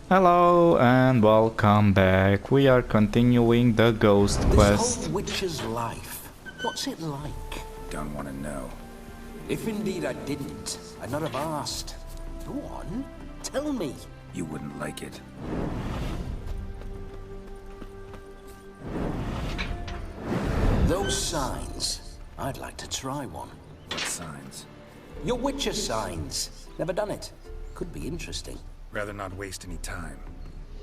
Hello and welcome back. We are continuing the ghost quest. This whole witch's life, what's it like? Don't want to know. If indeed I didn't, I'd not have asked. Go on, tell me. You wouldn't like it. Those signs, I'd like to try one. What signs? Your witcher signs. Never done it. Could be interesting. Rather not waste any time.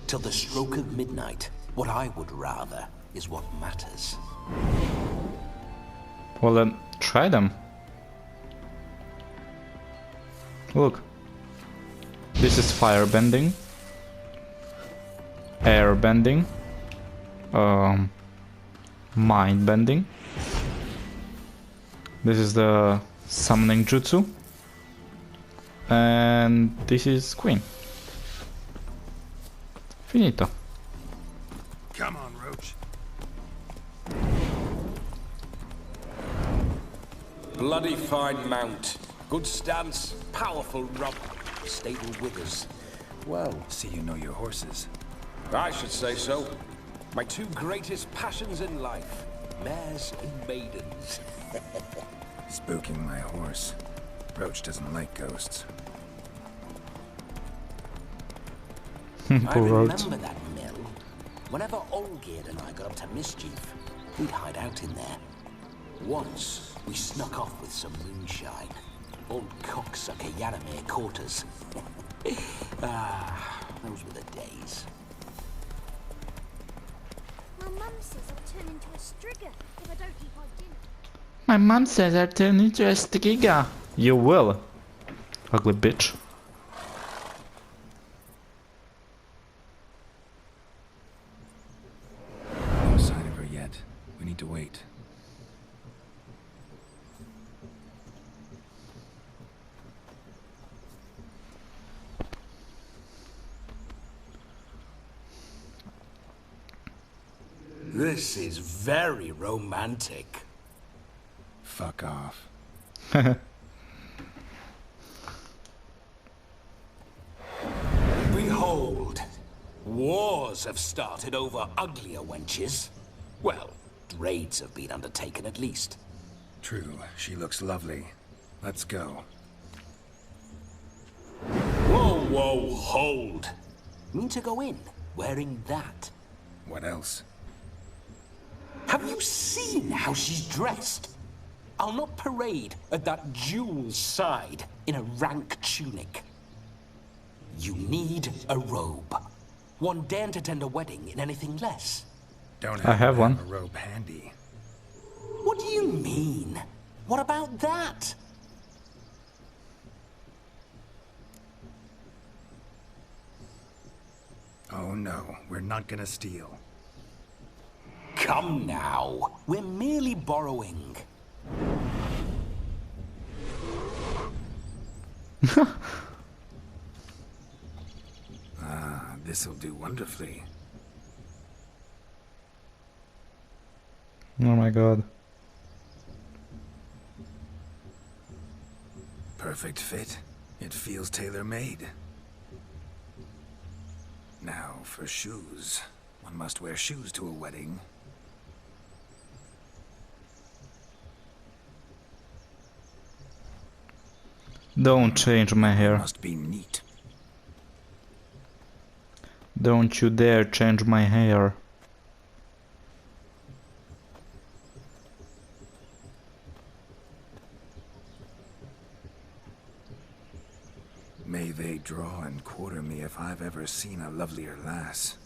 Till the stroke of midnight, what I would rather is what matters. Well then, try them. Look. This is fire bending. Air bending. Mind bending. This is the summoning jutsu. And this is Queen. Finito. Come on, Roach. Bloody fine mount. Good stance, powerful rump, stable withers. Well, See you know your horses. I should say so. My two greatest passions in life, mares and maidens. Spooking my horse. Roach doesn't like ghosts. I Poor Roach. remember that mill. Whenever Olgerd and I got up to mischief, we'd hide out in there. Once, we snuck off with some moonshine. Old cocksucker Yaramir caught us. Those were the days. My mum says I'll turn into a strigger if I don't eat my dinner. My mom says I turn into a stigiga. You will. Ugly bitch. No sign of her yet. We need to wait. This is very romantic. Fuck off. Behold, wars have started over uglier wenches. Well, raids have been undertaken at least. True, she looks lovely. Let's go. Whoa, whoa, hold. Mean to go in, wearing that? What else? Have you seen how she's dressed? I'll not parade at that jewel's side in a rank tunic. You need a robe. One daren't attend a wedding in anything less. Don't I have one. A robe handy. What do you mean? What about that? Oh no, we're not gonna steal. Come now, we're merely borrowing. This'll do wonderfully. Oh my god. Perfect fit. It feels tailor-made. Now, for shoes. One must wear shoes to a wedding. Don't change my hair. Must be neat. Don't you dare change my hair. May they draw and quarter me if I've ever seen a lovelier lass.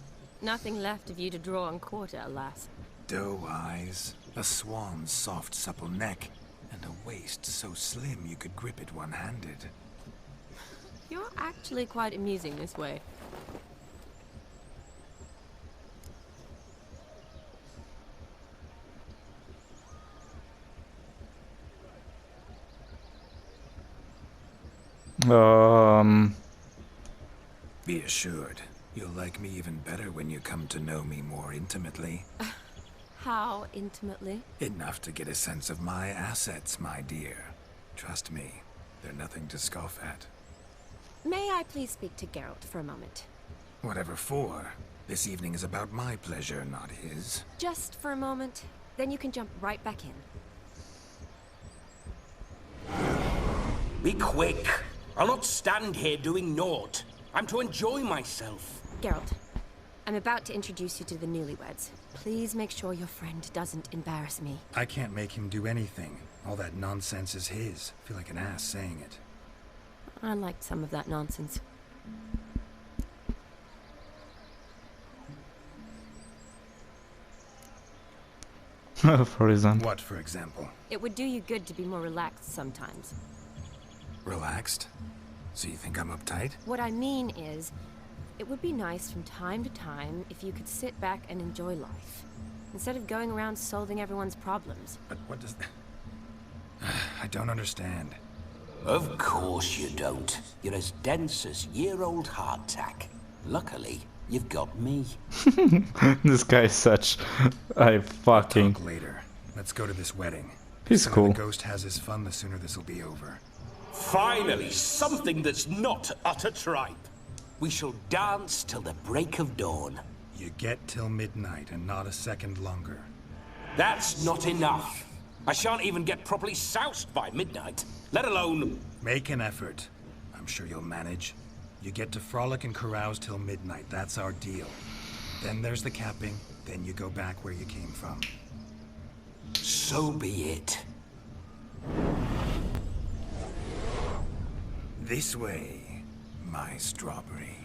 Nothing left of you to draw and quarter, alas. Doe eyes, a swan's soft supple neck, and a waist so slim you could grip it one-handed. You're actually quite amusing this way. Be assured, you'll like me even better when you come to know me more intimately. How intimately? Enough to get a sense of my assets, my dear. Trust me, they're nothing to scoff at. May I please speak to Geralt for a moment? Whatever for. This evening is about my pleasure, not his. Just for a moment, then you can jump right back in. Be quick. I'll not stand here doing naught. I'm to enjoy myself. Geralt, I'm about to introduce you to the newlyweds. Please make sure your friend doesn't embarrass me. I can't make him do anything. All that nonsense is his. I feel like an ass saying it. I liked some of that nonsense. For example. What, for example? It would do you good to be more relaxed sometimes. Relaxed? So you think I'm uptight? What I mean is, it would be nice from time to time if you could sit back and enjoy life, instead of going around solving everyone's problems. But what does... I don't understand. Of course you don't. You're as dense as year-old hardtack. Luckily, you've got me. This guy is such a fucking... Talk later. Let's go to this wedding. He's The sooner cool. the ghost has his fun, the sooner this will be over. Finally, something that's not utter tripe. We shall dance till the break of dawn. You get till midnight and not a second longer. That's not enough. I shan't even get properly soused by midnight, let alone... Make an effort. I'm sure you'll manage. You get to frolic and carouse till midnight. That's our deal. Then there's the capping. Then you go back where you came from. So be it. This way, my strawberry.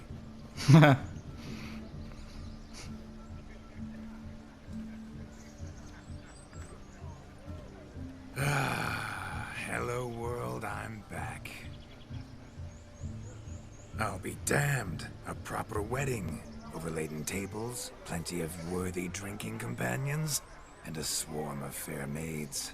Hello world, I'm back. I'll be damned. A proper wedding. Overladen tables, plenty of worthy drinking companions, and a swarm of fair maids.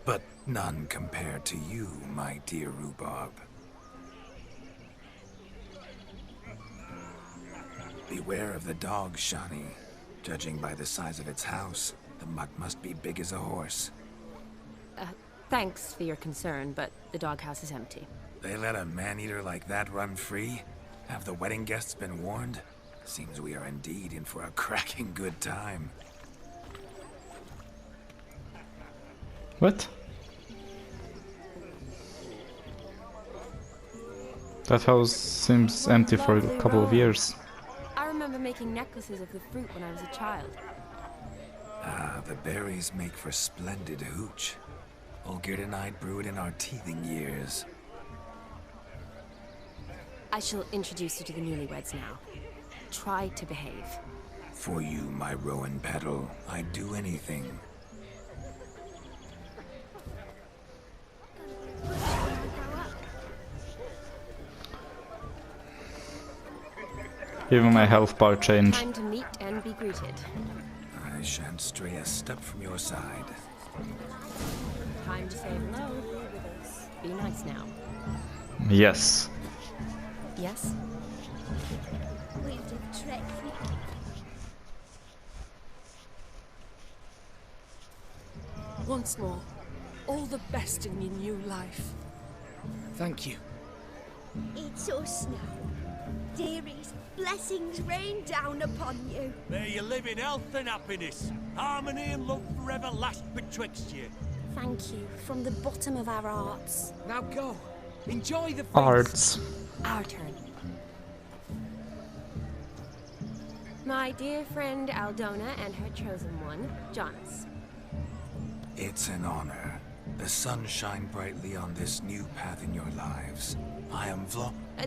But none compared to you, my dear rhubarb. Beware of the dog, Shani. Judging by the size of its house, the mutt must be big as a horse. Thanks for your concern, but the doghouse is empty. They let a man-eater like that run free? Have the wedding guests been warned? Seems we are indeed in for a cracking good time. What? That house seems empty for a couple of years. I remember making necklaces of the fruit when I was a child. Ah, the berries make for splendid hooch. Olgerd and I brewed in our teething years. I shall introduce you to the newlyweds now. Try to behave. For you, my rowan petal, I'd do anything. Even my health bar changed. Time to meet and be greeted. I shan't stray a step from your side. Time to say hello. Be nice now. Yes. Yes? We've done trick. Once more, all the best in your new life. Thank you. It's us now. Dearies, blessings rain down upon you. May you live in health and happiness. Harmony and love forever last betwixt you. Thank you from the bottom of our hearts. Now go. Enjoy the feast. Arts. Our turn. My dear friend Aldona and her chosen one, Jonas. It's an honor. The sun shine brightly on this new path in your lives. I am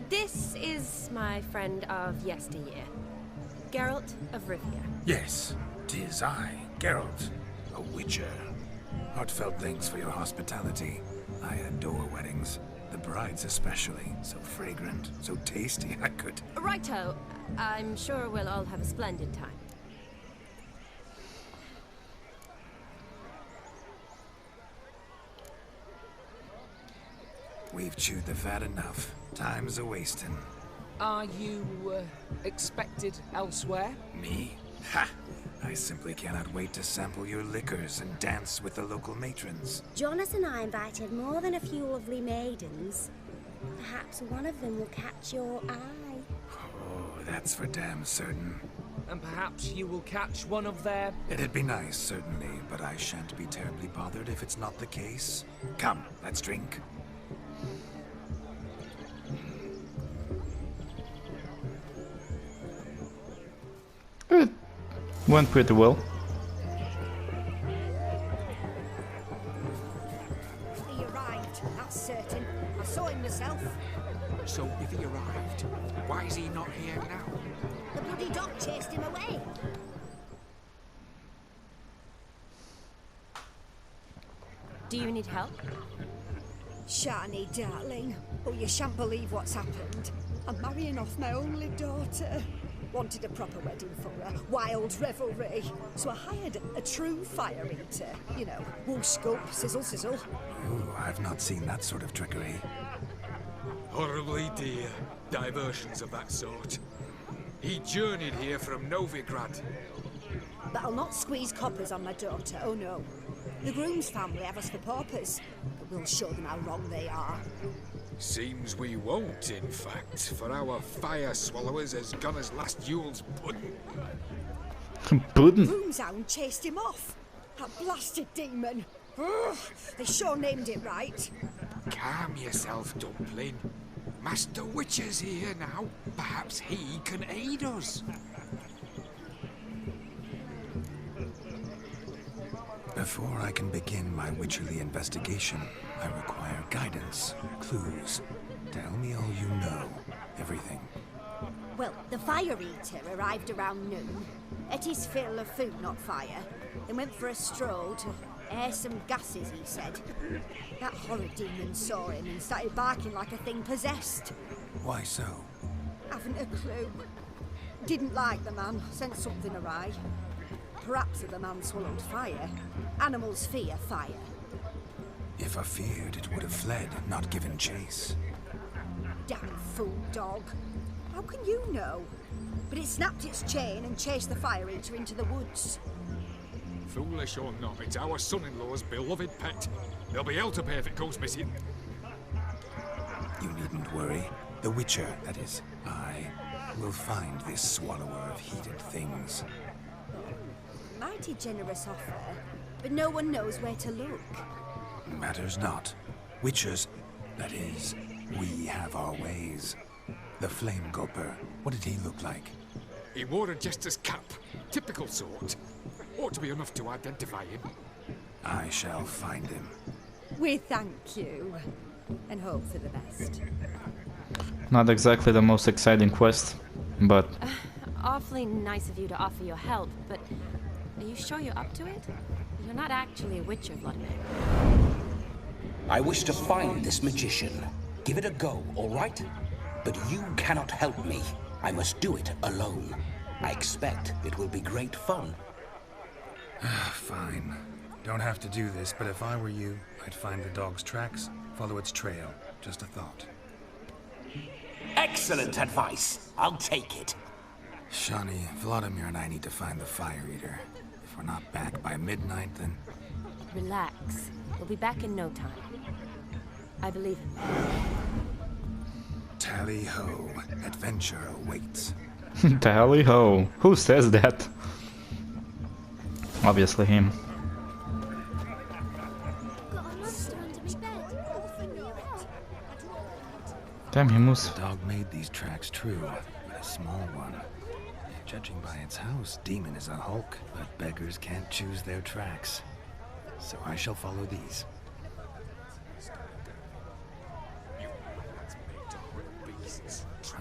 This is my friend of yesteryear, Geralt of Rivia. Yes, 'tis I, Geralt, a witcher. Heartfelt thanks for your hospitality. I adore weddings. The brides especially. So fragrant, so tasty, I could... Righto. I'm sure we'll all have a splendid time. We've chewed the fat enough. Time's a-wasting. Are you expected elsewhere? Me? Ha! I simply cannot wait to sample your liquors and dance with the local matrons. Jonas and I invited more than a few lovely maidens. Perhaps one of them will catch your eye. Oh, that's for damn certain. And perhaps you will catch one of their... It'd be nice, certainly, but I shan't be terribly bothered if it's not the case. Come, let's drink. It went pretty well. He arrived, that's certain. I saw him myself. So if he arrived, why is he not here now? The bloody dog chased him away. Do you need help? Shani, darling. Oh, you shan't believe what's happened. I'm marrying off my only daughter. Wanted a proper wedding for her, wild revelry. So I hired a true fire eater. You know, whoosh, scoop, sizzle, sizzle. Ooh, I've not seen that sort of trickery. Horribly dear diversions of that sort. He journeyed here from Novigrad. But I'll not squeeze coppers on my daughter, oh no. The groom's family have us for paupers, but we'll show them how wrong they are. Seems we won't, in fact, for our fire swallowers has gone as last Yule's pudding. Pudding? Groom's hound chased him off. That blasted demon. Ugh, they sure named it right. Calm yourself, Dumpling. Master Witcher's here now. Perhaps he can aid us. Before I can begin my witcherly investigation, I require guidance, clues. Tell me all you know. Everything. Well, the fire eater arrived around noon. Ate his fill of food, not fire. Then went for a stroll to air some gases, he said. That horrid demon saw him and started barking like a thing possessed. Why so? Haven't a clue. Didn't like the man, sent something awry. Perhaps if the man swallowed fire. Animals fear fire. If I feared, it would have fled, not given chase. Damn fool dog. How can you know? But it snapped its chain and chased the fire eater into the woods. Foolish or not, it's our son-in-law's beloved pet. There'll be hell to pay if it goes missing. You needn't worry. The Witcher, that is, I, will find this swallower of heated things. Mighty generous offer, but no one knows where to look. Matters not. Witchers, that is, we have our ways. The Flame Gulper, what did he look like? He wore a jester's cap. Typical sort. Ought to be enough to identify him. I shall find him. We thank you, and hope for the best. Not exactly the most exciting quest, but... Awfully nice of you to offer your help, but are you sure you're up to it? You're not actually a witcher, Vladimir. I wish to find this magician. Give it a go, all right? But you cannot help me. I must do it alone. I expect it will be great fun. Fine. Don't have to do this, but if I were you, I'd find the dog's tracks, follow its trail. Just a thought. Excellent advice. I'll take it. Shani, Vladimir and I need to find the fire eater. If we're not back by midnight, then... Relax. We'll be back in no time. I believe in you. Tally-ho. Adventure awaits. Tally-ho. Who says that? Obviously him. Got a monster under my bed. Off and knew it. Damn, he moves. The dog made these tracks true, but a small one. Judging by its house, Demon is a hulk, but beggars can't choose their tracks. So I shall follow these.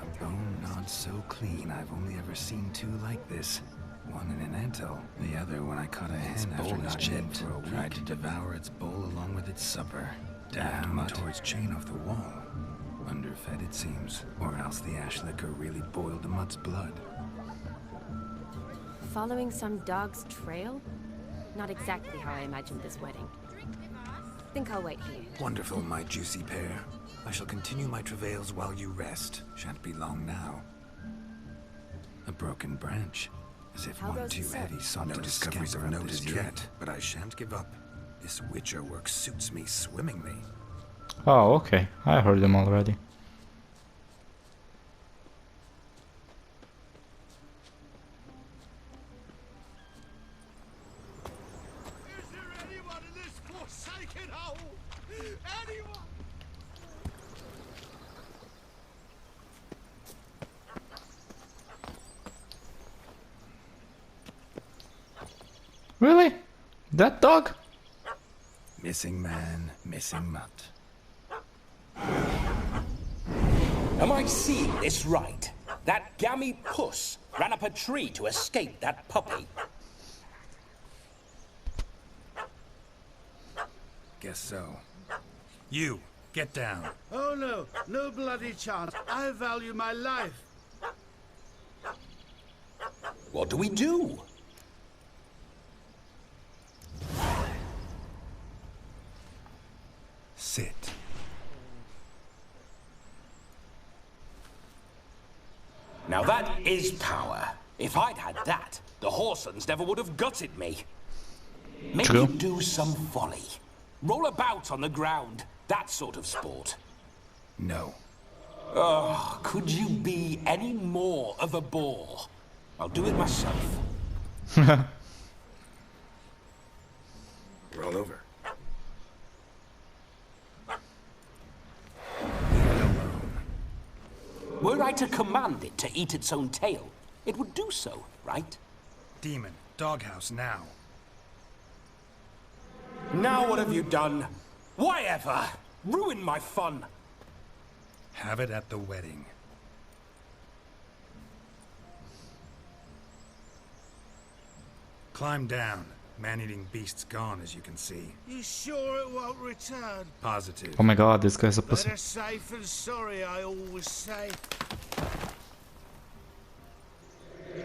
A bone not so clean, I've only ever seen two like this. One in an anthill, the other when I caught a hen after not eating for a week. Tried to devour its bowl along with its supper. Damn, tore its chain off the wall. Underfed it seems, or else the ash liquor really boiled the mutt's blood. Following some dog's trail? Not exactly how I imagined this wedding. Think I'll wait here. Wonderful, my juicy pair. I shall continue my travails while you rest. Shan't be long now. A broken branch. As if How one goes the too search? heavy sought No to discoveries scamper of up note this as trip. yet, but I shan't give up. This Witcher work suits me swimmingly. Oh, okay. I heard them already. Is there anyone in this forsaken hole? Anyone? Really? That dog? Missing man, missing mutt. Am I seeing this right? That gammy puss ran up a tree to escape that puppy. Guess so. You, get down. Oh no, no bloody chance. I value my life. What do we do? Sit. Now that is power. If I'd had that, the Horsons never would have gutted me. Maybe True. do some volley. Roll about on the ground. That sort of sport. No. Oh, could you be any more of a bore? I'll do it myself. Roll over. Were I to command it to eat its own tail, it would do so, right? Demon, doghouse now. Now what have you done? Why ever? Ruin my fun. Have it at the wedding. Climb down. Man-eating beast's gone, as you can see. You sure it won't return? Positive. Oh my god, this guy's a pussy. Better safe than sorry, I always say.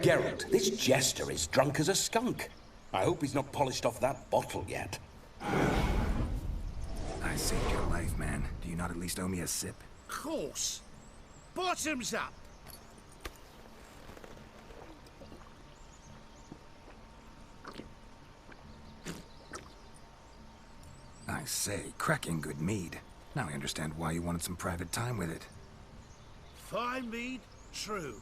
Geralt, this jester is drunk as a skunk. I hope he's not polished off that bottle yet. I saved your life, man. Do you not at least owe me a sip? Course. Bottoms up. I say, cracking good mead. Now I understand why you wanted some private time with it. Fine mead, true.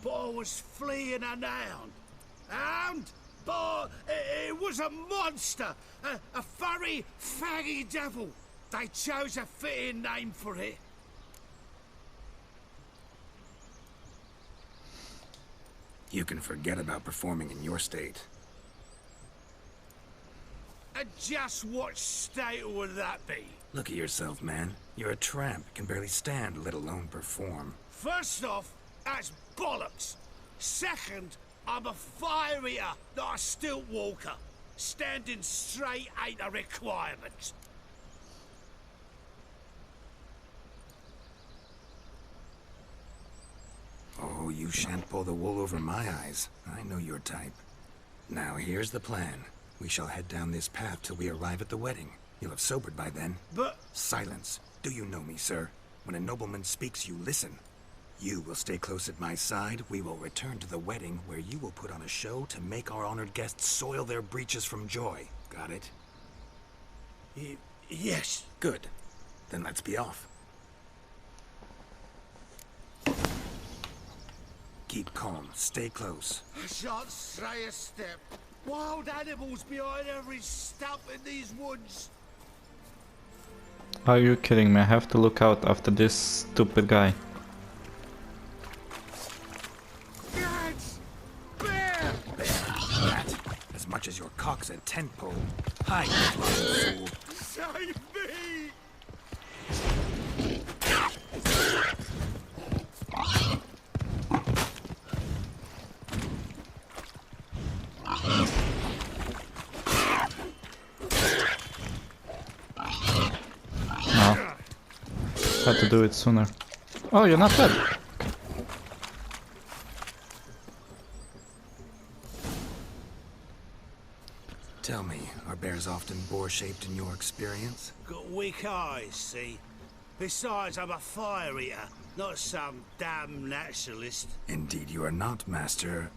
But I was fleeing an hound. Hound? But it was a monster. A furry, faggy devil. They chose a fitting name for it. You can forget about performing in your state. And just what state would that be? Look at yourself, man. You're a tramp, can barely stand, let alone perform. First off, that's bollocks. Second, I'm a fire eater, not a stilt walker. Standing straight ain't a requirement. Oh, you shan't pull the wool over my eyes. I know your type. Now, here's the plan. We shall head down this path till we arrive at the wedding. You'll have sobered by then. But... Silence. Do you know me, sir? When a nobleman speaks, you listen. You will stay close at my side. We will return to the wedding, where you will put on a show to make our honored guests soil their breeches from joy. Got it? yes. Good. Then let's be off. Keep calm. Stay close. I shan't stray a step. Wild animals behind every stump in these woods. Are you kidding me? I have to look out after this stupid guy. Gads! Bear! That, as much as your cock's a tent pole. Hide, fool. Save me! No. Had to do it sooner. Oh, you're not dead. Tell me, are bears often boar-shaped in your experience? Got weak eyes, see? Besides, I'm a fire eater, not some damn naturalist. Indeed you are not, Master.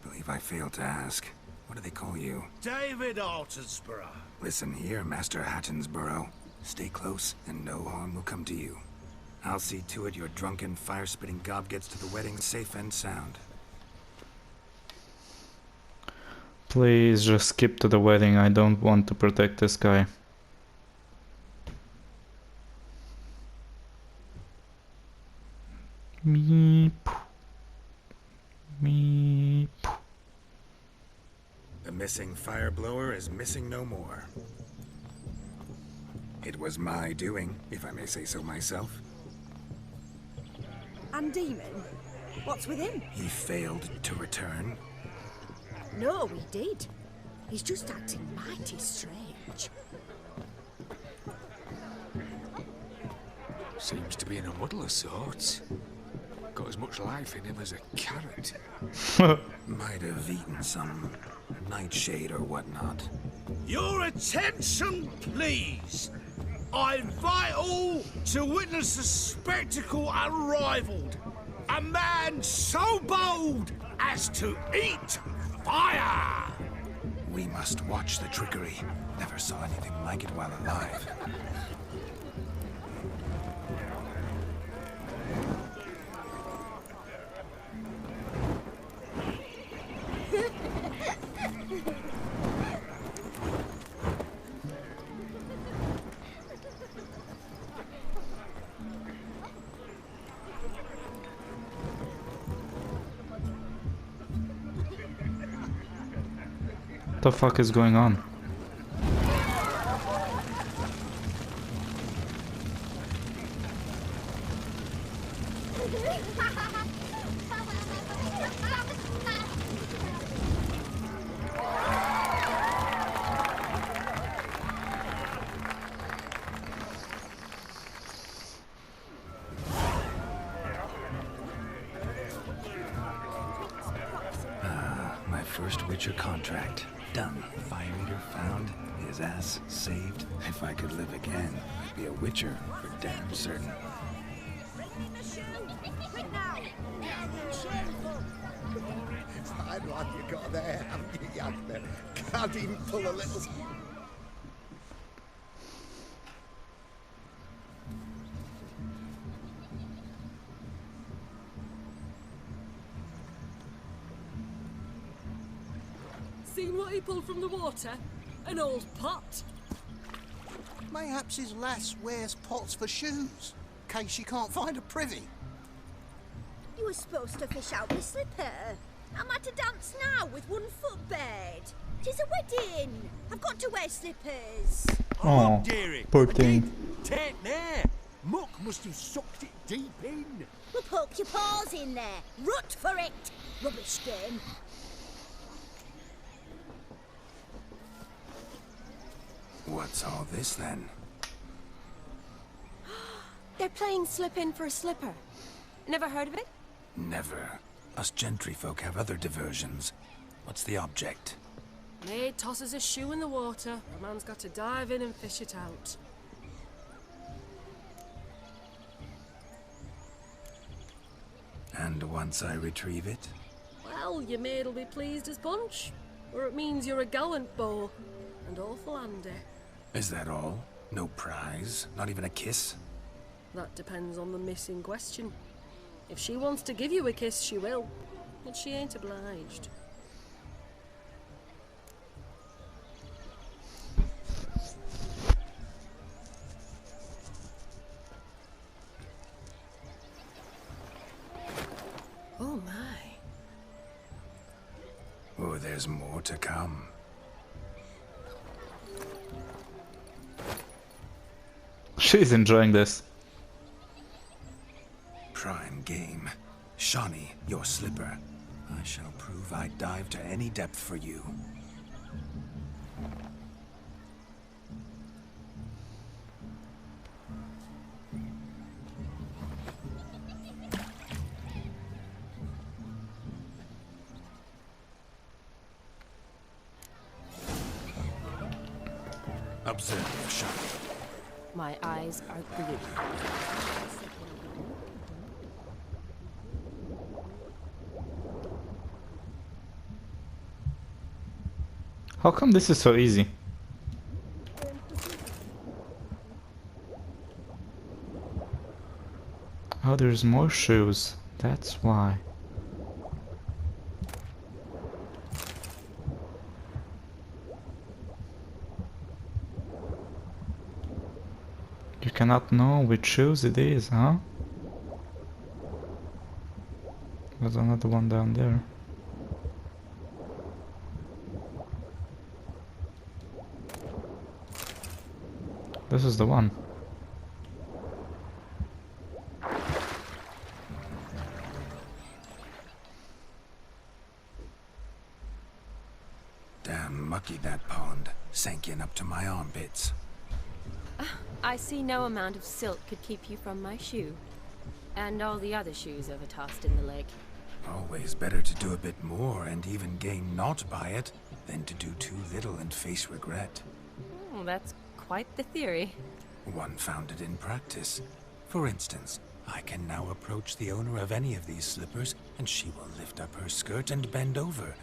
Believe I failed to ask. What do they call you? David Altonsborough. Listen here, Master Hattonsborough. Stay close, and no harm will come to you. I'll see to it your drunken, fire-spitting gob gets to the wedding safe and sound. Please just skip to the wedding. I don't want to protect this guy. Meep. Meep. The missing fire blower is missing no more. It was my doing, if I may say so myself. And Demon? What's with him? He failed to return. No, he did. He's just acting mighty strange. Seems to be in a muddle of sorts. Got as much life in him as a carrot. Might have eaten some nightshade or whatnot. Your attention, please. I invite all to witness a spectacle unrivaled. A man so bold as to eat fire! We must watch the trickery. Never saw anything like it while alive. What the fuck is going on? My first Witcher contract. Done. Fire Eater found. His ass saved. If I could live again, I'd be a Witcher for damn certain. Fine like you got there, haven't you, youngster? Can't even pull a little... Seen what he pulled from the water? An old pot. Mayhaps his lass wears pots for shoes, in case she can't find a privy. You were supposed to fish out my slipper. I'm at a dance now with one foot bed. 'Tis a wedding. I've got to wear slippers. Oh, dearie. poor thing. Take there. Muck must have sucked it deep in. Well, poke your paws in there. Rut for it. Rubbish game. What's all this then? They're playing slip in for a slipper. Never heard of it? Never. Us gentry folk have other diversions. What's the object? Maid tosses a shoe in the water. A man's got to dive in and fish it out. And once I retrieve it? Well, your maid'll be pleased as punch. Or it means you're a gallant beau. And awful handy. Is that all? No prize? Not even a kiss? That depends on the miss in question. If she wants to give you a kiss, she will. But she ain't obliged. Oh my. Oh, there's more to come. She's enjoying this. Prime game. Shawnee, your slipper. I shall prove I dive to any depth for you. Observe, Shawnee. My eyes are glued. How come this is so easy? Oh, there's more shoes. That's why. You cannot know which shoes it is, huh? There's another one down there. This is the one. Damn mucky that pond. Sank in up to my armpits. I see no amount of silt could keep you from my shoe. And all the other shoes overtossed in the lake. Always better to do a bit more and even gain naught by it than to do too little and face regret. Oh, that's quite the theory. One founded in practice. For instance, I can now approach the owner of any of these slippers and she will lift up her skirt and bend over.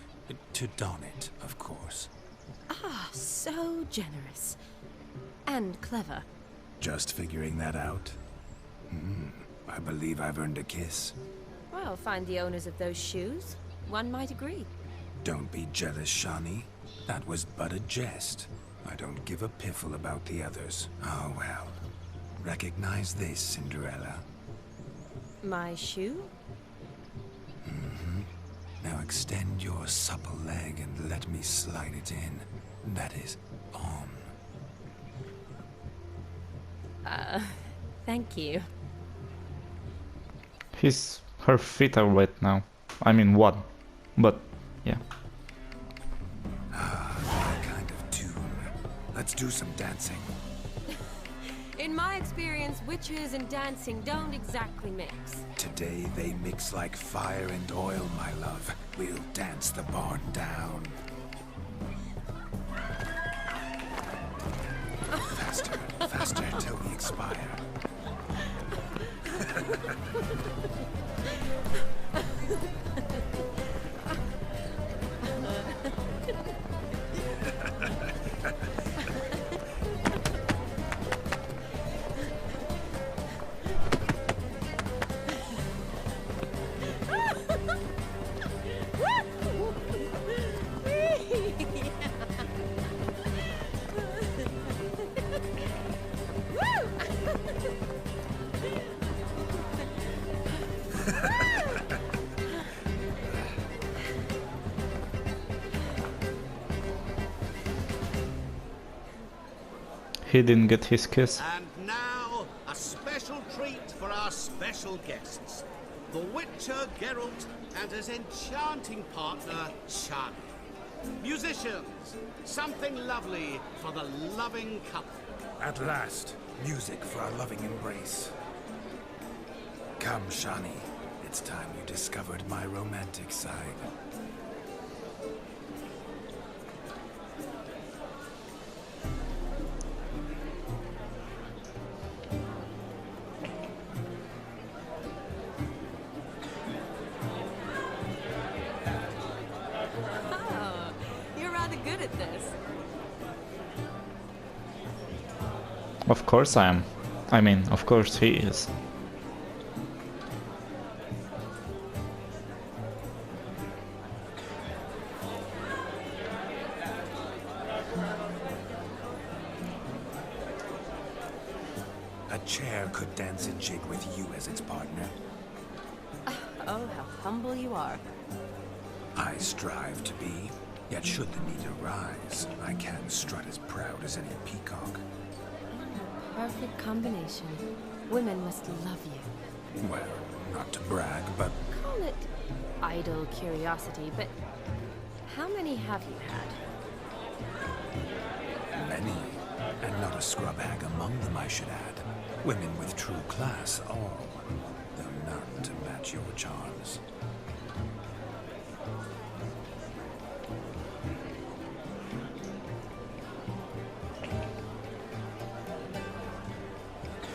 To don it, of course. Ah, so generous. And clever. Just figuring that out? I believe I've earned a kiss. Well, find the owners of those shoes. One might agree. Don't be jealous, Shani. That was but a jest. I don't give a piffle about the others. Oh well. Recognize this, Cinderella. My shoe? Now extend your supple leg and let me slide it in. That is, on. Thank you. Her feet are wet now. I mean one. But, yeah. That kind of tune. Let's do some dancing. In my experience, witches and dancing don't exactly mix. Today they mix like fire and oil, my love. We'll dance the barn down. Faster, faster till we expire. He didn't get his kiss. And now, a special treat for our special guests. The Witcher Geralt and his enchanting partner, Shani. Musicians, something lovely for the loving couple. At last, music for our loving embrace. Come, Shani. It's time you discovered my romantic side. Oh, you're rather good at this. Of course I am. I mean, of course he is. A chair could dance a jig with you as its partner. Oh, how humble you are. I strive to be, yet should the need arise, I can strut as proud as any peacock. Perfect combination. Women must love you. Well, not to brag, but Call it idle curiosity, but how many have you had? many, and not a scrub hag among them, I should add. Women with true class, all, though none to match your charms.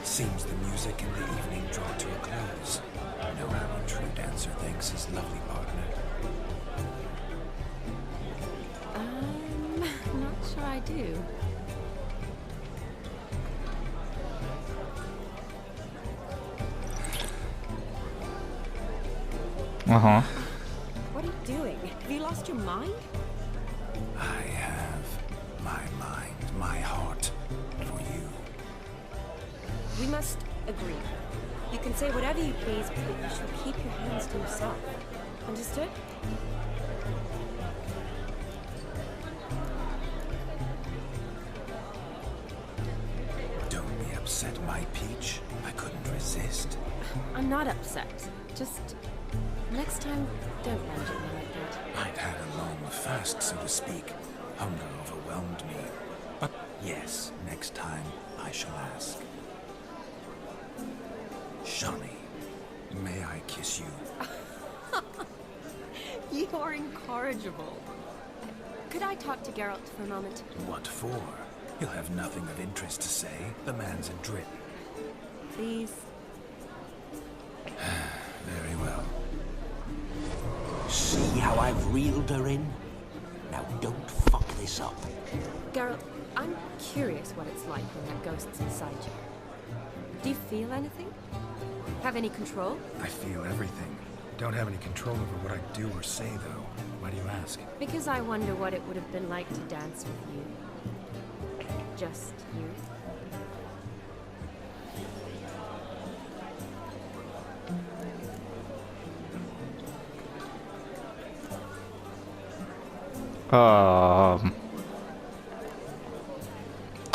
Seems the music and the evening draw to a close. Know how a true dancer thanks his lovely partner. I do. Uh-huh. What are you doing? Have you lost your mind? I have my mind, my heart for you. We must agree. You can say whatever you please, but you should keep your hands to yourself. Understood? Don't be upset, my peach. I couldn't resist. I'm not upset. Just next time, don't lunge at me like that. I'd had a long fast, so to speak. Hunger overwhelmed me. But yes, next time I shall ask. Shawnee, may I kiss you? You are incorrigible. Could I talk to Geralt for a moment? What for? He'll have nothing of interest to say. The man's a drip. Please. Very well. See how I've reeled her in? Now don't fuck this up. Geralt, I'm curious what it's like when that ghost's inside you. Do you feel anything? Have any control? I feel everything. Don't have any control over what I do or say, though. Why do you ask? Because I wonder what it would have been like to dance with you. Just you.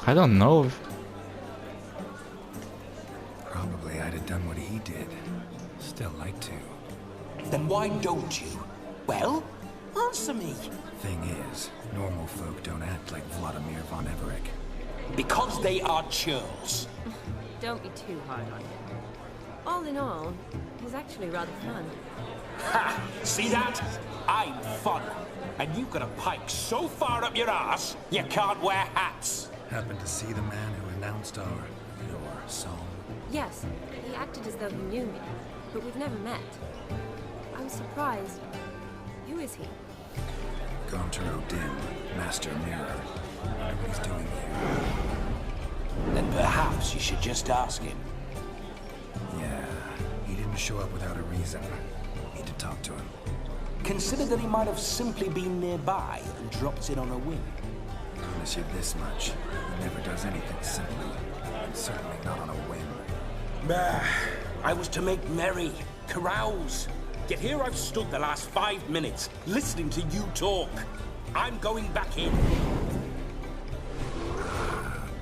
I don't know. Probably I'd have done what he did. Still like to. Then why don't you? Well, answer me. Thing is, normal folk don't act like Vladimir von Everett. Because they are churls. Don't be too hard on him. All in all, he's actually rather fun. Ha! See that? I'm fun. And you've got a pike so far up your ass, you can't wear hats. Happened to see the man who announced your song? Yes, he acted as though he knew me, but we've never met. I was surprised. Who is he? Gaunter Odin, Master Mirror. I wonder what he's doing here. Then perhaps you should just ask him. Yeah, he didn't show up without a reason. Need to talk to him. Consider that he might have simply been nearby and dropped in on a whim. Promise you this much. He never does anything simply. And certainly not on a whim. Bah, I was to make merry, carouse. Yet here I've stood the last 5 minutes, listening to you talk. I'm going back in.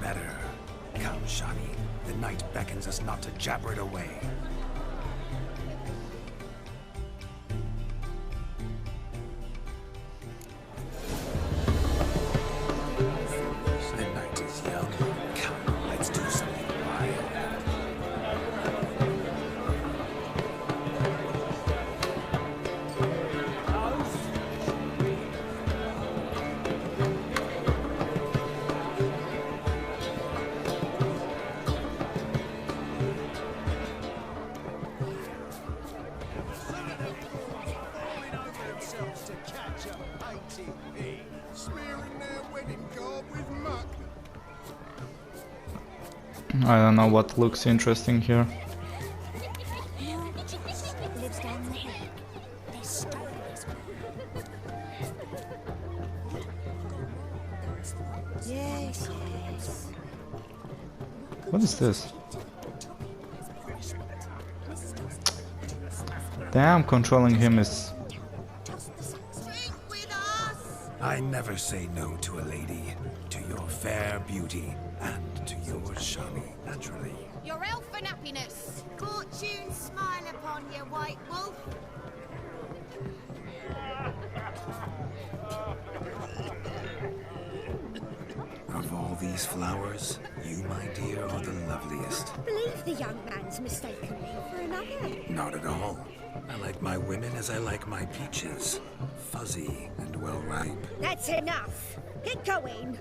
Better. Come, Shawnee. The night beckons us not to jabber it away. The night is young. Come, let's do something wild. I don't know what looks interesting here. Lives down the hill. There's stories. Yes, yes. What is this? Damn, controlling him is... I never say no to a lady, to your fair beauty, and to yours, Shawnee, naturally. Your elfin happiness. Fortune smile upon you, white wolf. Of all these flowers, you, my dear, are the loveliest. I believe the young man's mistaken me for another. Not at all. I like my women as I like my peaches. Fuzzy and well ripe. That's enough. Get going.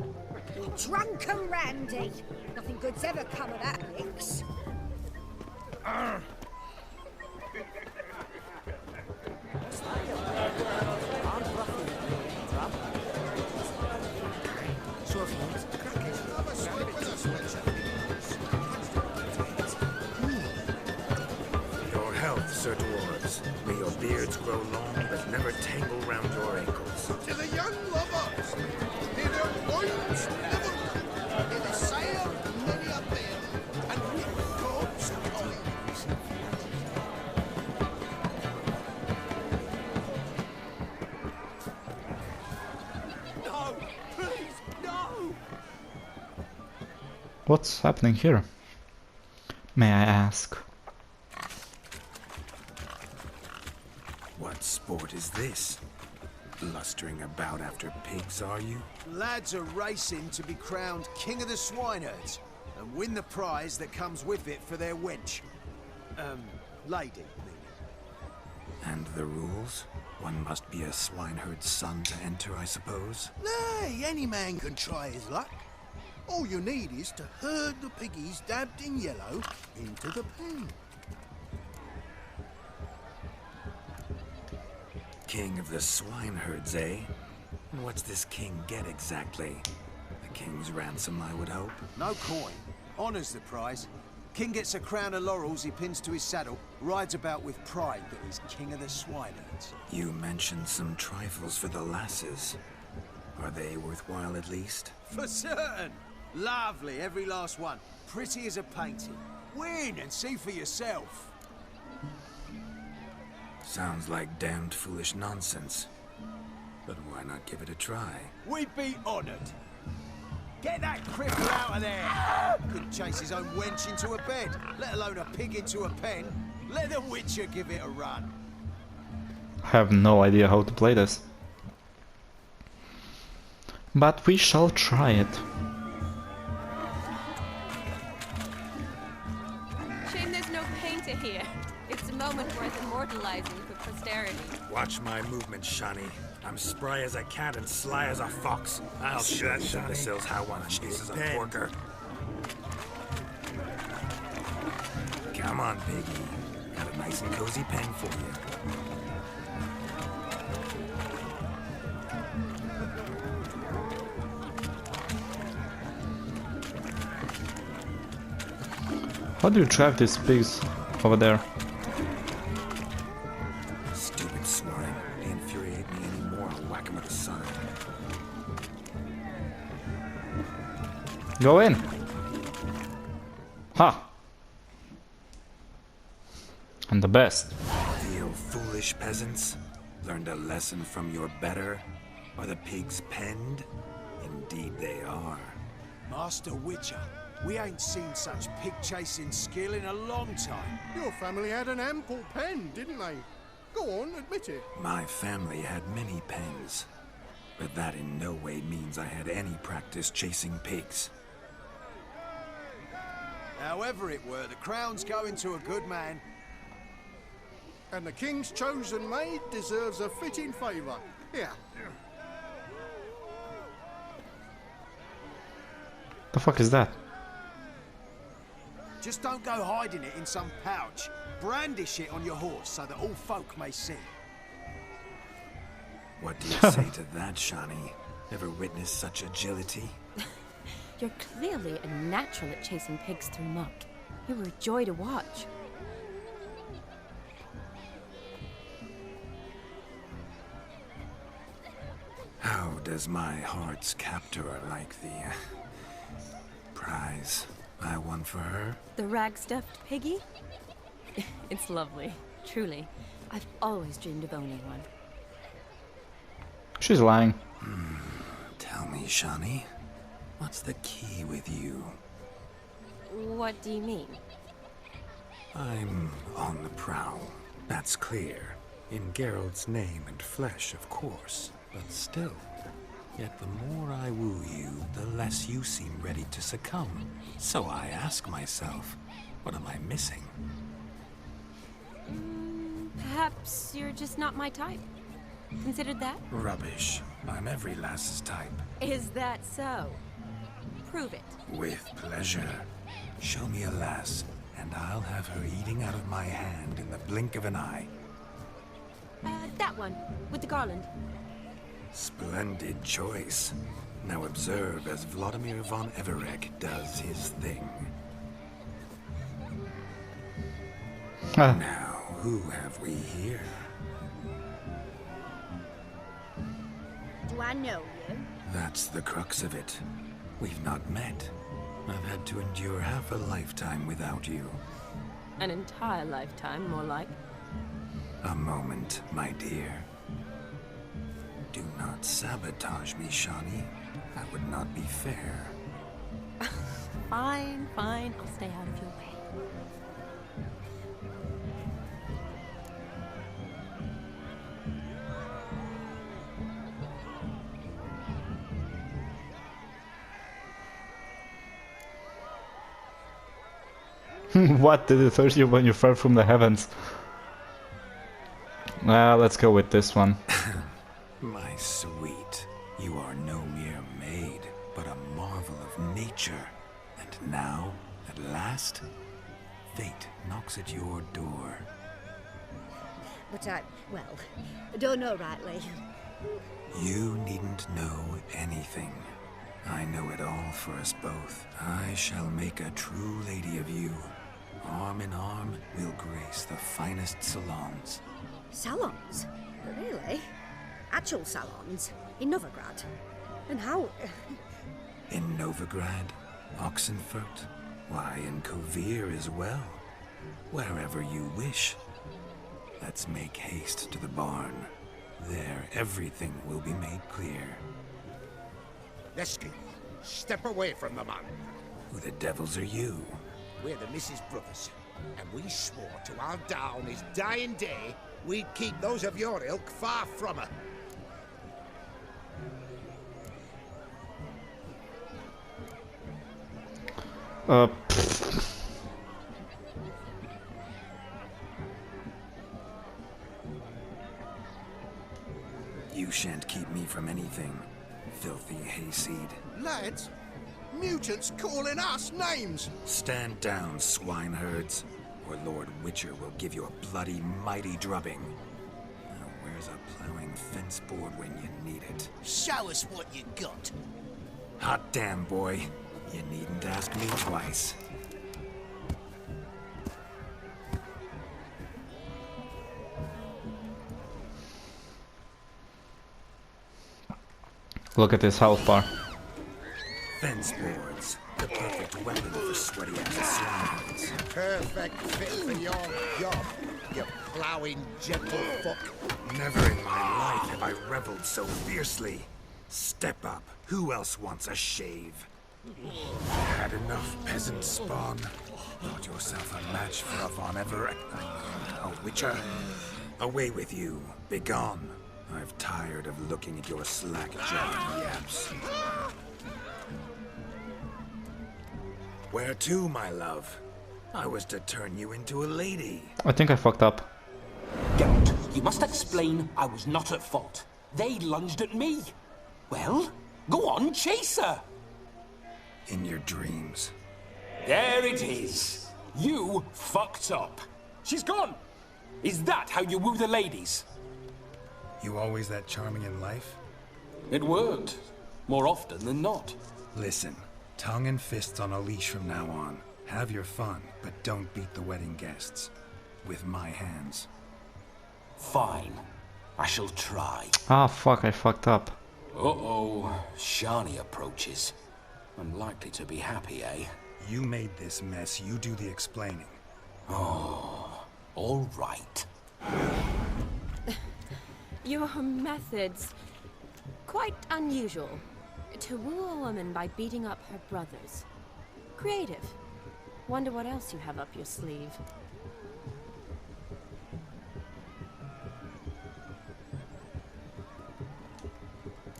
You drunken randy. Nothing good's ever come of that, Nix. So have Sir Dwarves. May your beards grow long, but never tangle round your ankles. To the young lovers, may their loins never cut, may the sail many a bale, and with God's eyes. No, please, no! What's happening here? May I ask? What sport is this? Blustering about after pigs, are you? Lads are racing to be crowned King of the Swineherds and win the prize that comes with it for their wench. Lady, meaning. And the rules? One must be a swineherd's son to enter, I suppose? Nay, any man can try his luck. All you need is to herd the piggies dabbed in yellow into the pen. King of the swineherds, eh? And what's this king get exactly? The king's ransom, I would hope. No coin. Honours the prize. King gets a crown of laurels he pins to his saddle, rides about with pride that he's king of the swineherds. You mentioned some trifles for the lasses. Are they worthwhile at least? For certain! Lovely, every last one. Pretty as a painting. Win and see for yourself. Sounds like damned foolish nonsense. But why not give it a try? We'd be honoured. Get that cripple out of there! Couldn't chase his own wench into a bed, let alone a pig into a pen. Let the Witcher give it a run. I have no idea how to play this. But we shall try it. Shame there's no painter here. It's a moment worth immortalizing for posterity. Watch my movements, Shani. I'm spry as a cat and sly as a fox. I'll show you imbeciles how one chases a porker. Come on, piggy. Got a nice and cozy pen for you. How do you track these pigs over there? Stupid swine. They infuriate me anymore. I'll whack him with a sign. Go in! Ha! I'm the best. You foolish peasants. Learned a lesson from your better? Are the pigs penned? Indeed they are. Master Witcher, we ain't seen such pig-chasing skill in a long time. Your family had an ample pen, didn't they? Go on, admit it. My family had many pens, but that in no way means I had any practice chasing pigs. However it were, the crown's going to a good man. And the king's chosen maid deserves a fitting favour. Here. The fuck is that? Just don't go hiding it in some pouch. Brandish it on your horse so that all folk may see. What do you say to that, Shani? Ever witnessed such agility? You're clearly a natural at chasing pigs through muck. You were a joy to watch. How does my heart's captor like the prize I won for her? The rag-stuffed piggy? It's lovely, truly. I've always dreamed of owning one. She's lying. Tell me, Shani, what's the key with you? What do you mean? I'm on the prowl, that's clear. In Geralt's name and flesh, of course. But still, yet the more I woo you, the less you seem ready to succumb. So I ask myself, what am I missing? Perhaps you're just not my type. Considered that? Rubbish. I'm every lass's type. Is that so? Prove it. With pleasure. Show me a lass, and I'll have her eating out of my hand in the blink of an eye. That one, with the garland. Splendid choice. Now observe as Vladimir von Everek does his thing. Now, Who have we here? Do I know you? That's the crux of it. We've not met. I've had to endure half a lifetime without you. An entire lifetime, more like. A moment, my dear. Do not sabotage me, Shani. That would not be fair. Fine, fine. I'll stay out of your way. What did it hurt you when you fell from the heavens? Let's go with this one. My sweet, you are no mere maid, but a marvel of nature. And now, at last, fate knocks at your door. But I don't know rightly. You needn't know anything. I know it all for us both. I shall make a true lady of you. Arm in arm, we'll grace the finest salons. Salons? Really? Actual salons? In Novigrad? And how... In Novigrad, Oxenfurt, why, in Kovir as well. Wherever you wish. Let's make haste to the barn. There, everything will be made clear. Lesky, step away from the man. Who the devils are you? We're the Mrs. Brothers, and we swore to our down his dying day we'd keep those of your ilk far from her. You shan't keep me from anything, filthy hayseed. Lads, mutants calling us names! Stand down, swineherds, or Lord Witcher will give you a bloody mighty drubbing. Now, where's a plowing fence board when you need it? Show us what you got. Hot damn, boy. You needn't ask me twice. Look at this health bar. Fence boards. The perfect weapon for sweaty ass swineherds. Perfect fit for your job, you plowing gentlefolk. Never in my life have I reveled so fiercely. Step up. Who else wants a shave? Had enough, peasant spawn. Got yourself a match for a Von Everett. A Witcher. Away with you. Begone. I've tired of looking at your slack-jawed yaps. Where to, my love? I was to turn you into a lady. I think I fucked up. Geralt, you must explain I was not at fault. They lunged at me. Well, go on, chase her. In your dreams. There it is. You fucked up. She's gone. Is that how you woo the ladies? You always that charming in life? It worked. More often than not. Listen, tongue and fists on a leash from now on. Have your fun, but don't beat the wedding guests. With my hands. Fine. I shall try. Ah, fuck, I fucked up. Uh-oh. Shani approaches. Unlikely to be happy, eh? You made this mess. You do the explaining. Oh, all right. Your methods... quite unusual. To woo a woman by beating up her brothers. Creative. Wonder what else you have up your sleeve.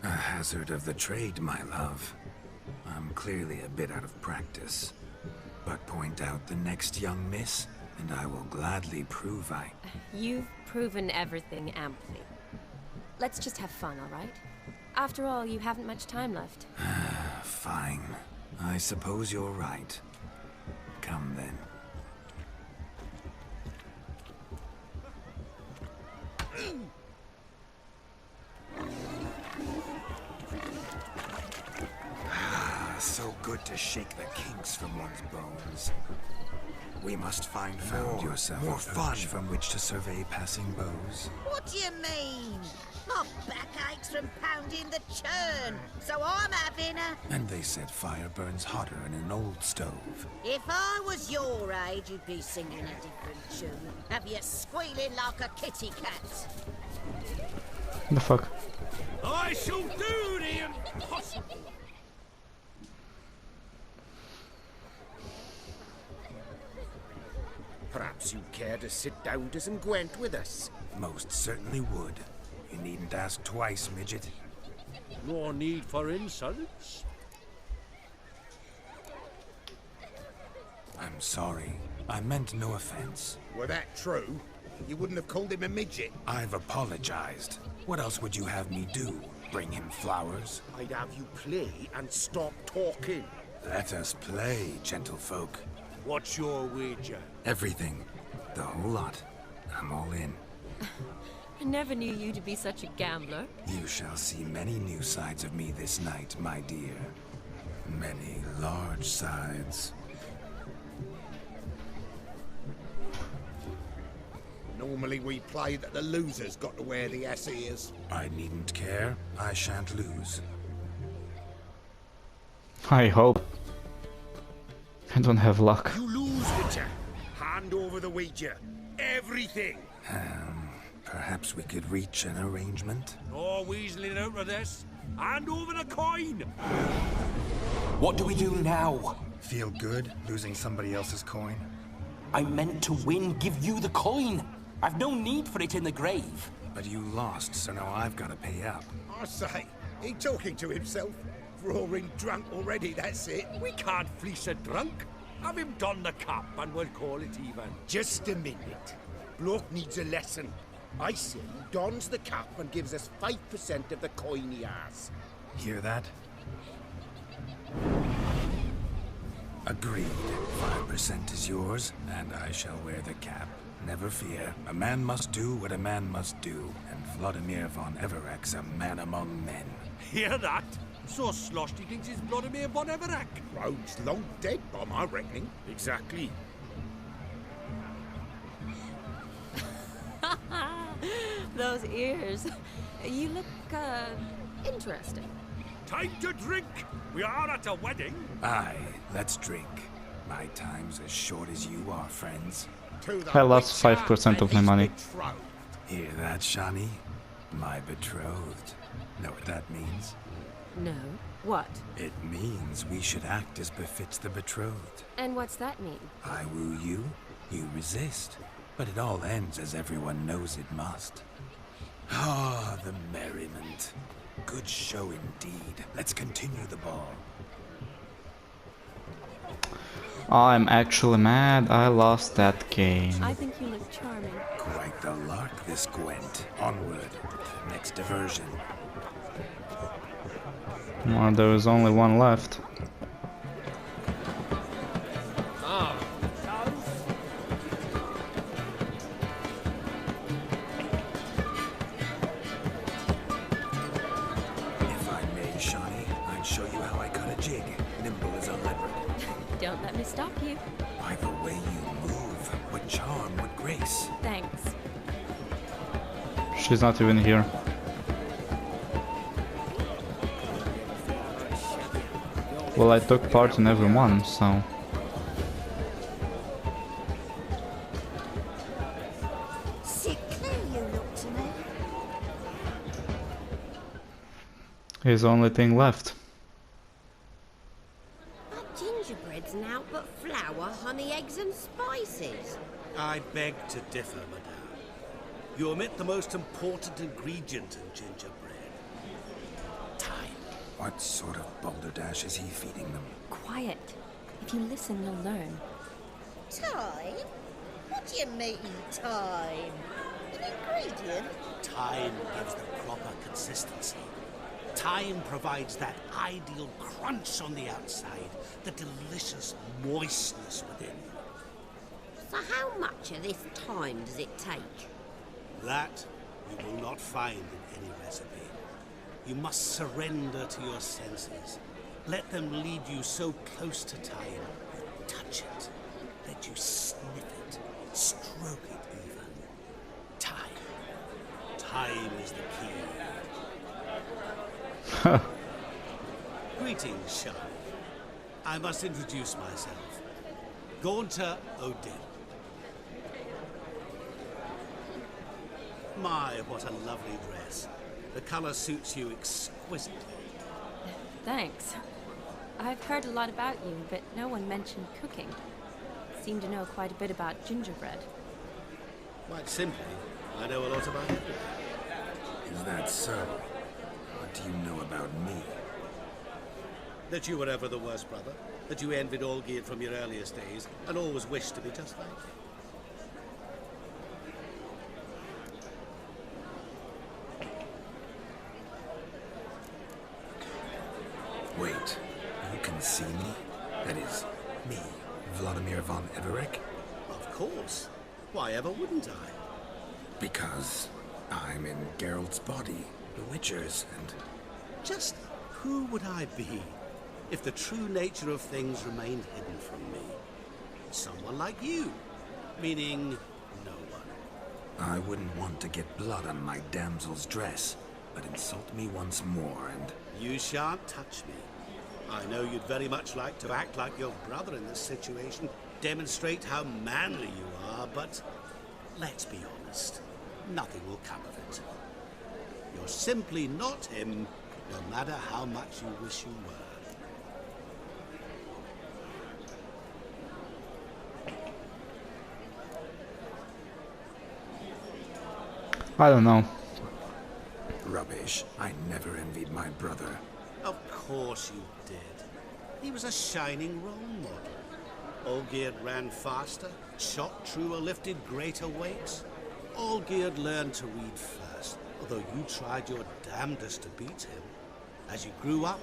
A hazard of the trade, my love. I'm clearly a bit out of practice. But point out the next young miss, and I will gladly prove I... You've proven everything amply. Let's just have fun, all right? After all, you haven't much time left. Fine. I suppose you're right. Come then. So good to shake the kinks from one's bones. We must find yourself more a fun perch from which to survey passing bows. What do you mean? My back aches from pounding the churn, so I'm having a... And they said fire burns hotter in an old stove. If I was your age, you'd be singing a different tune. Have you squealing like a kitty cat? The fuck? I shall do the impossible. Perhaps you'd care to sit down to some Gwent with us. Most certainly would. You needn't ask twice, midget. No need for insults. I'm sorry. I meant no offense. Were that true, you wouldn't have called him a midget. I've apologized. What else would you have me do? Bring him flowers? I'd have you play and stop talking. Let us play, gentlefolk. What's your wager? Everything. The whole lot. I'm all in. I never knew you to be such a gambler. You shall see many new sides of me this night, my dear. Many large sides. Normally we play that the loser's got to wear the ass ears. I needn't care. I shan't lose. I hope. I don't have luck. You lose, Witcher. Hand over the wager. Everything. Perhaps we could reach an arrangement? No weaseling out of this. Hand over the coin. What do we do now? Feel good losing somebody else's coin? I meant to win, give you the coin. I've no need for it in the grave. But you lost, so now I've got to pay up. I say, he talking to himself. Roaring drunk already, that's it. We can't fleece a drunk. Have him don the cap and we'll call it even. Just a minute. Bloke needs a lesson. I say he dons the cap and gives us 5% of the coin he has. Hear that? Agreed. 5% is yours, and I shall wear the cap. Never fear. A man must do what a man must do, and Vladimir von Everek's a man among men. Hear that? So sloshed he thinks he's Vladimir von Everek. Rhodes long dead, by my reckoning. Exactly. Those ears. You look, interesting. Time to drink. We are at a wedding. Aye, let's drink. My time's as short as you are, friends. I lost 5% of my money. Hear that, Shani? My betrothed. Know what that means? No. What? It means we should act as befits the betrothed. And what's that mean? I woo you, you resist. But it all ends as everyone knows it must. Ah, the merriment. Good show indeed. Let's continue the ball. I'm actually mad I lost that game. I think you look charming. Quite the lark, this Gwent. Onward. Next diversion. Well, there is only one left. If I may, Shani, I'd show you how I cut a jig. Nimble as a leopard. Don't let me stop you. By the way you move, what charm, what grace. Thanks. She's not even here. Well, I took part in every one, so... Sickly you look to me. Here's the only thing left. But gingerbread's now but flour, honey, eggs and spices. I beg to differ, madame. You omit the most important ingredient in gingerbread. Time. What sort of balderdash is he feeding them? Quiet. If you listen, you'll learn. Time? What do you mean, time? An ingredient? Time gives the proper consistency. Time provides that ideal crunch on the outside, the delicious moistness within. So how much of this time does it take? That you will not find in any recipe. You must surrender to your senses. Let them lead you so close to time, you touch it. Let you Time is the key. Greetings, Sean. I must introduce myself. Gaunter Odin. My, what a lovely dress. The color suits you exquisitely. Thanks. I've heard a lot about you, but no one mentioned cooking. Seem to know quite a bit about gingerbread. Quite simply, I know a lot about everything. Is that so? What do you know about me? That you were ever the worst brother, that you envied Olgierd from your earliest days, and always wished to be just like him. Wait, you can see me? That is, me, Vladimir von Everec? Of course. Why ever wouldn't I? Because I'm in Geralt's body, the Witcher's, and... Just who would I be if the true nature of things remained hidden from me? Someone like you. Meaning, no one. I wouldn't want to get blood on my damsel's dress, but insult me once more and... You shan't touch me. I know you'd very much like to act like your brother in this situation, demonstrate how manly you are, but let's be honest, nothing will come of it. You're simply not him, no matter how much you wish you were. I don't know. Rubbish. I never envied my brother. Of course you did. He was a shining role model. Olgierd ran faster, shot truer, lifted greater weights. Olgierd learned to read first, although you tried your damnedest to beat him. As you grew up,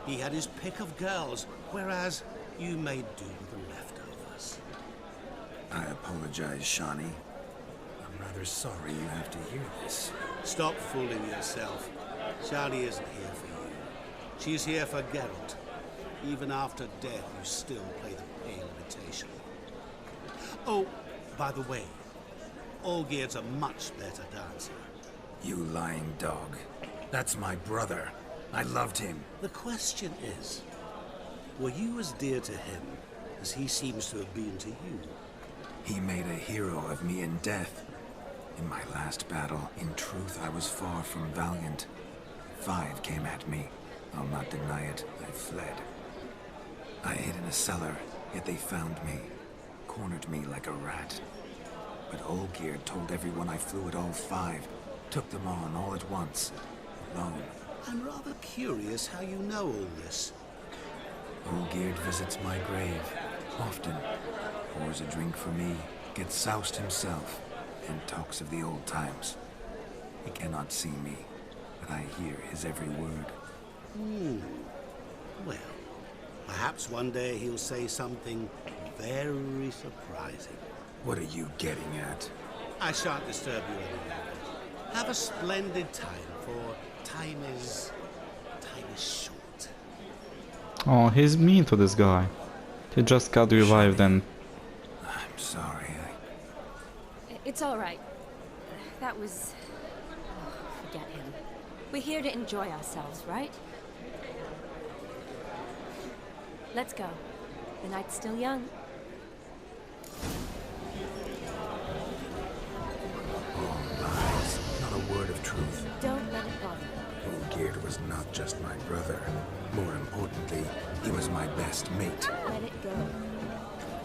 he had his pick of girls, whereas you made do with the leftovers. I apologize, Shani. I'm rather sorry you have to hear this. Stop fooling yourself. Shani isn't here for you. She's here for Geralt. Even after death, you still play the pale imitation. Oh, by the way, Olgierd's a much better dancer. You lying dog. That's my brother. I loved him. The question is, were you as dear to him as he seems to have been to you? He made a hero of me in death. In my last battle, in truth, I was far from valiant. 5 came at me. I'll not deny it. I fled. I hid in a cellar, yet they found me. Cornered me like a rat. But Olgierd told everyone I flew at all 5. Took them on all at once. Alone. I'm rather curious how you know all this. Olgierd visits my grave. Often. Pours a drink for me. Gets soused himself. And talks of the old times. He cannot see me, but I hear his every word. Well, perhaps one day he'll say something very surprising. What are you getting at? I shan't disturb you any longer. Have a splendid time, for time is short. Oh, he's mean to this guy. He just got revived and... I'm sorry. It's all right. That was... Oh, forget him. We're here to enjoy ourselves, right? Let's go. The night's still young. All lies. Not a word of truth. Don't let it bother you. Olgierd was not just my brother. More importantly, he was my best mate. Let it go.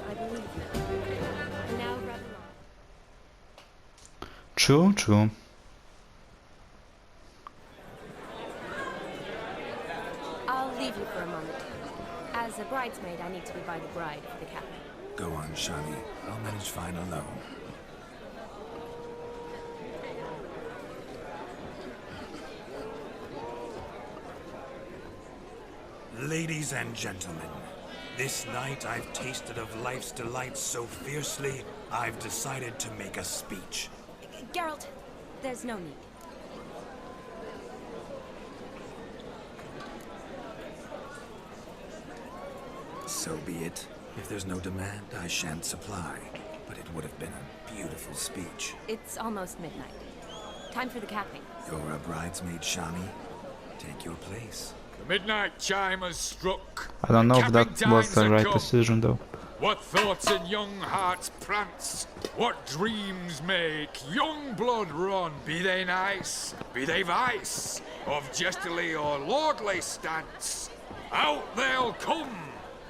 I believe you. Now run along. True, true. I'll leave you for a moment. As a bridesmaid, I need to be by the bride for the cap. Go on, Shani. I'll manage fine alone. Ladies and gentlemen, this night I've tasted of life's delights so fiercely, I've decided to make a speech. Geralt, there's no need. So be it. If there's no demand, I shan't supply. But it would have been a beautiful speech. It's almost midnight. Time for the capping. You're a bridesmaid, Shani. Take your place. The midnight chime has struck. I don't know if that Capping was times the are right come. decision though. What thoughts in young hearts prance? What dreams make young blood run? Be they nice, be they vice, of jestily or lordly stance, out they'll come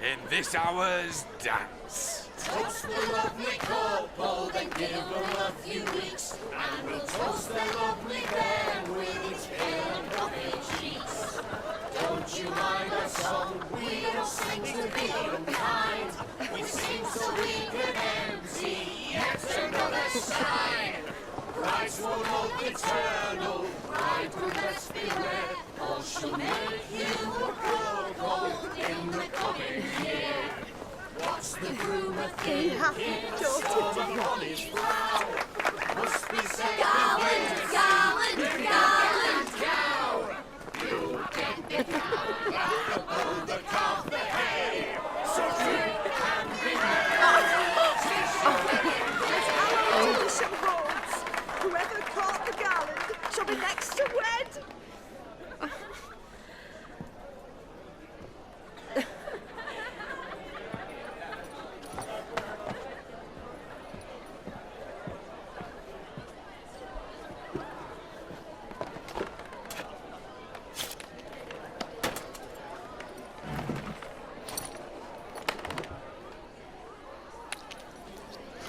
in this hour's dance. Toast the lovely couple, then give them a few weeks, and we'll toast their lovely bed with its pale and puffy cheeks. Don't you mind our song? We don't sing to be unkind. We sing so we can empty yet another sign. Brides will love eternal, bride will best beware, or she'll make you a cuckold in the coming year. What's the groom a thinking? Storming on his brow. Must be said gallant, cow. You'll get the cow above the calf the hay. So drink and be Whoever caught the gallant shall be next to wed.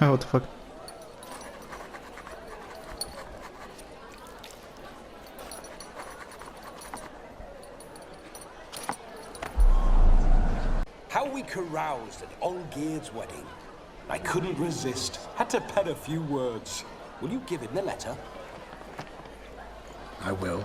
Oh, what the fuck? How we caroused at Olgierd's wedding. I couldn't resist. Had to pen a few words. Will you give him the letter? I will.